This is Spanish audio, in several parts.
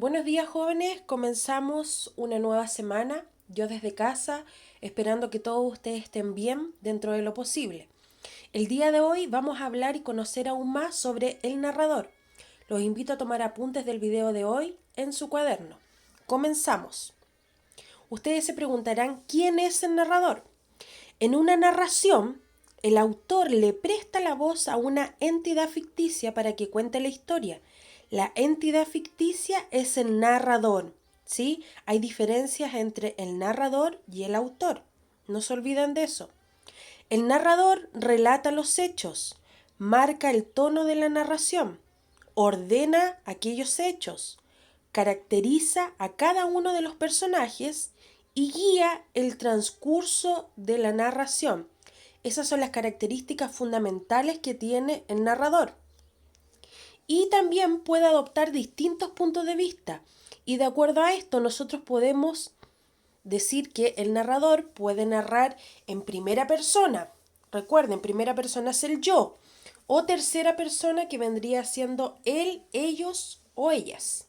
Buenos días, jóvenes, comenzamos una nueva semana, yo desde casa, esperando que todos ustedes estén bien dentro de lo posible. El día de hoy vamos a hablar y conocer aún más sobre el narrador. Los invito a tomar apuntes del video de hoy en su cuaderno. Comenzamos. Ustedes se preguntarán, ¿quién es el narrador? En una narración, el autor le presta la voz a una entidad ficticia para que cuente la historia. La entidad ficticia es el narrador, ¿sí? Hay diferencias entre el narrador y el autor. No se olviden de eso. El narrador relata los hechos, marca el tono de la narración, ordena aquellos hechos, caracteriza a cada uno de los personajes y guía el transcurso de la narración. Esas son las características fundamentales que tiene el narrador. Y también puede adoptar distintos puntos de vista. Y de acuerdo a esto, nosotros podemos decir que el narrador puede narrar en primera persona. Recuerden, primera persona es el yo. O tercera persona que vendría siendo él, ellos o ellas.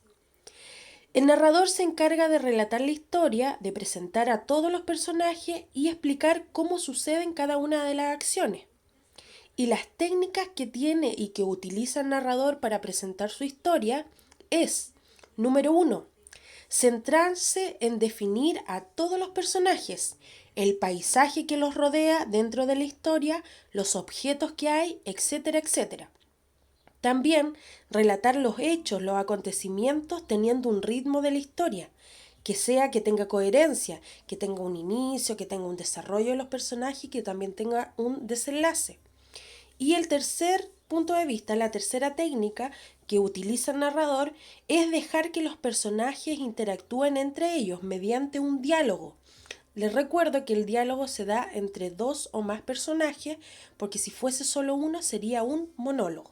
El narrador se encarga de relatar la historia, de presentar a todos los personajes y explicar cómo suceden cada una de las acciones. Y las técnicas que tiene y que utiliza el narrador para presentar su historia es, número 1, centrarse en definir a todos los personajes, el paisaje que los rodea dentro de la historia, los objetos que hay, etcétera, etcétera. También relatar los hechos, los acontecimientos teniendo un ritmo de la historia, que tenga coherencia, que tenga un inicio, que tenga un desarrollo de los personajes y que también tenga un desenlace. Y el tercer punto de vista, la tercera técnica que utiliza el narrador es dejar que los personajes interactúen entre ellos mediante un diálogo. Les recuerdo que el diálogo se da entre dos o más personajes, porque si fuese solo uno sería un monólogo.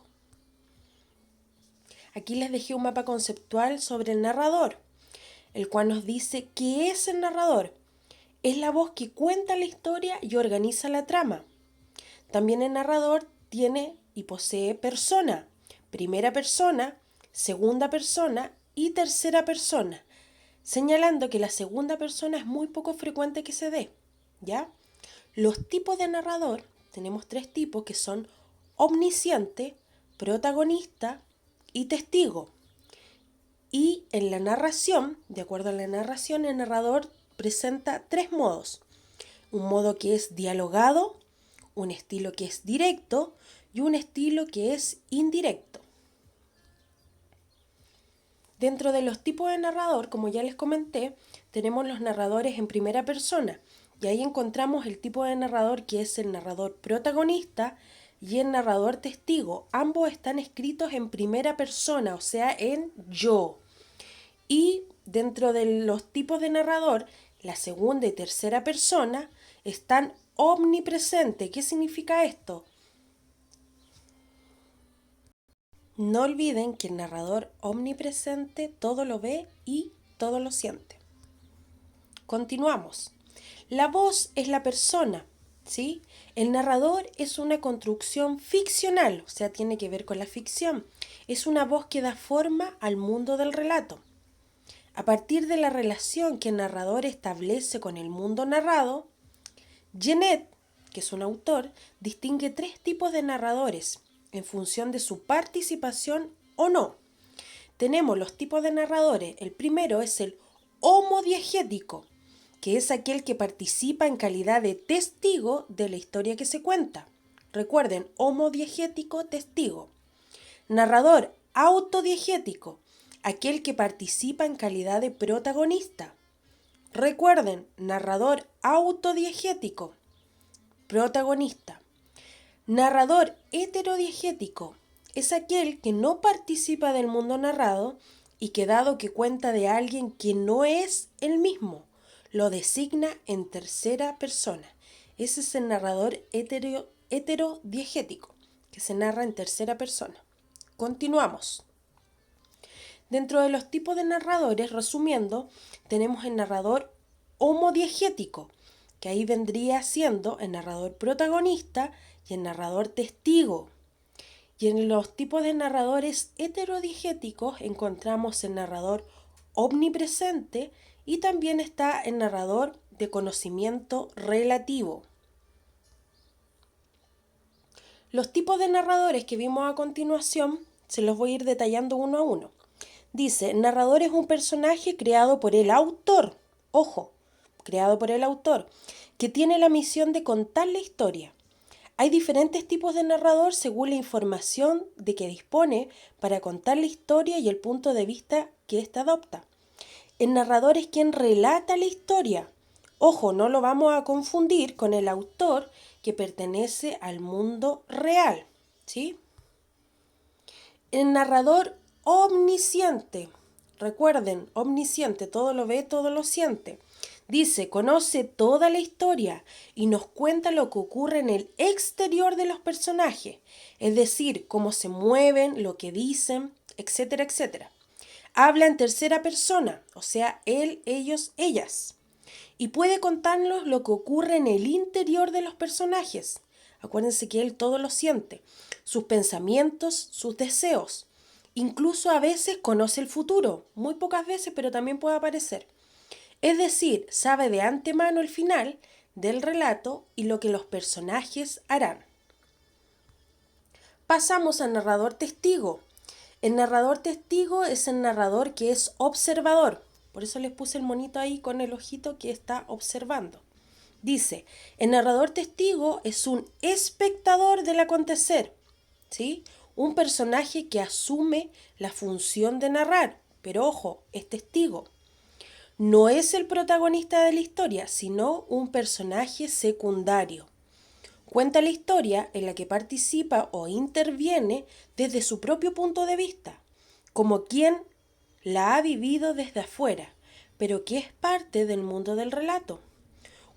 Aquí les dejé un mapa conceptual sobre el narrador, el cual nos dice qué es el narrador. Es la voz que cuenta la historia y organiza la trama. También el narrador tiene y posee persona, primera persona, segunda persona y tercera persona, señalando que la segunda persona es muy poco frecuente que se dé, ¿ya? Los tipos de narrador, tenemos tres tipos que son omnisciente, protagonista y testigo. Y en la narración, de acuerdo a la narración, el narrador presenta tres modos. Un modo que es dialogado, un estilo que es directo y un estilo que es indirecto. Dentro de los tipos de narrador, como ya les comenté, tenemos los narradores en primera persona y ahí encontramos el tipo de narrador que es el narrador protagonista y el narrador testigo. Ambos están escritos en primera persona, o sea, en yo. Y dentro de los tipos de narrador, la segunda y tercera persona están omnipresentes. ¿Qué significa esto? No olviden que el narrador omnipresente todo lo ve y todo lo siente. Continuamos. La voz es la persona, ¿sí? El narrador es una construcción ficcional, o sea, tiene que ver con la ficción. Es una voz que da forma al mundo del relato. A partir de la relación que el narrador establece con el mundo narrado, Genet, que es un autor, distingue tres tipos de narradores en función de su participación o no. Tenemos los tipos de narradores. El primero es el homodiegético, que es aquel que participa en calidad de testigo de la historia que se cuenta. Recuerden, homodiegético, testigo. Narrador autodiegético, aquel que participa en calidad de protagonista. Recuerden, narrador autodiegético, protagonista. Narrador heterodiegético es aquel que no participa del mundo narrado y que dado que cuenta de alguien que no es el mismo, lo designa en tercera persona. Ese es el narrador heterodiegético, que se narra en tercera persona. Continuamos. Dentro de los tipos de narradores, resumiendo, tenemos el narrador homodiegético, que ahí vendría siendo el narrador protagonista y el narrador testigo. Y en los tipos de narradores heterodiegéticos encontramos el narrador omnipresente y también está el narrador de conocimiento relativo. Los tipos de narradores que vimos a continuación se los voy a ir detallando uno a uno. Dice, el narrador es un personaje creado por el autor, ojo, creado por el autor, que tiene la misión de contar la historia. Hay diferentes tipos de narrador según la información de que dispone para contar la historia y el punto de vista que ésta adopta. El narrador es quien relata la historia. Ojo, no lo vamos a confundir con el autor que pertenece al mundo real, ¿sí? El narrador omnisciente. Recuerden, omnisciente, todo lo ve, todo lo siente. Dice, conoce toda la historia y nos cuenta lo que ocurre en el exterior de los personajes, es decir, cómo se mueven, lo que dicen, etcétera, etcétera. Habla en tercera persona, o sea, él, ellos, ellas. Y puede contarnos lo que ocurre en el interior de los personajes. Acuérdense que él todo lo siente, sus pensamientos, sus deseos. Incluso a veces conoce el futuro, muy pocas veces, pero también puede aparecer. Es decir, sabe de antemano el final del relato y lo que los personajes harán. Pasamos al narrador testigo. El narrador testigo es el narrador que es observador. Por eso les puse el monito ahí con el ojito que está observando. Dice, el narrador testigo es un espectador del acontecer, ¿sí? Un personaje que asume la función de narrar, pero ojo, es testigo. No es el protagonista de la historia, sino un personaje secundario. Cuenta la historia en la que participa o interviene desde su propio punto de vista, como quien la ha vivido desde afuera, pero que es parte del mundo del relato.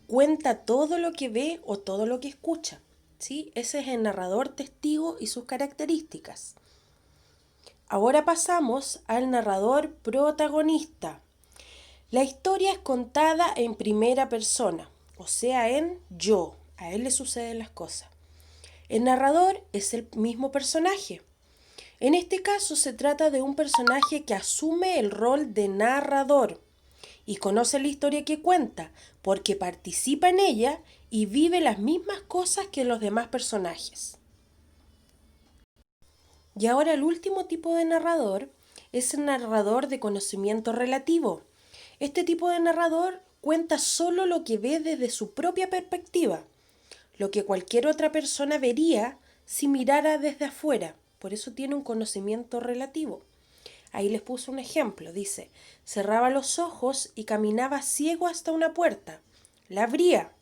Cuenta todo lo que ve o todo lo que escucha, ¿sí? Ese es el narrador testigo y sus características. Ahora pasamos al narrador protagonista. La historia es contada en primera persona, o sea, en yo. A él le suceden las cosas. El narrador es el mismo personaje. En este caso se trata de un personaje que asume el rol de narrador y conoce la historia que cuenta porque participa en ella y vive las mismas cosas que los demás personajes. Y ahora el último tipo de narrador es el narrador de conocimiento relativo. Este tipo de narrador cuenta solo lo que ve desde su propia perspectiva, lo que cualquier otra persona vería si mirara desde afuera. Por eso tiene un conocimiento relativo. Ahí les puse un ejemplo. Dice, cerraba los ojos y caminaba ciego hasta una puerta. La abría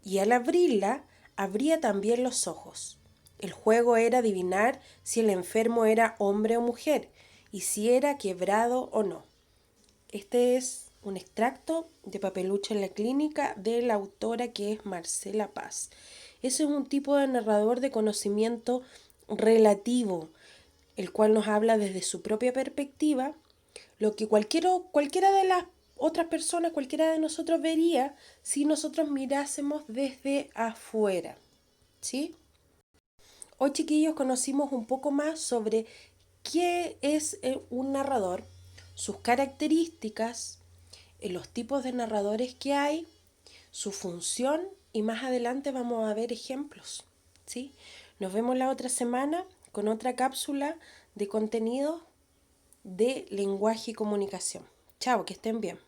y al abrirla, abría también los ojos. El juego era adivinar si el enfermo era hombre o mujer y si era quebrado o no. Este es un extracto de Papelucho en la clínica de la autora que es Marcela Paz. Ese es un tipo de narrador de conocimiento relativo, el cual nos habla desde su propia perspectiva, lo que cualquiera de las otras personas, cualquiera de nosotros vería si nosotros mirásemos desde afuera, ¿sí? Hoy, chiquillos, conocimos un poco más sobre qué es un narrador, sus características, los tipos de narradores que hay, su función y más adelante vamos a ver ejemplos, ¿sí? Nos vemos la otra semana con otra cápsula de contenido de lenguaje y comunicación. Chao, que estén bien.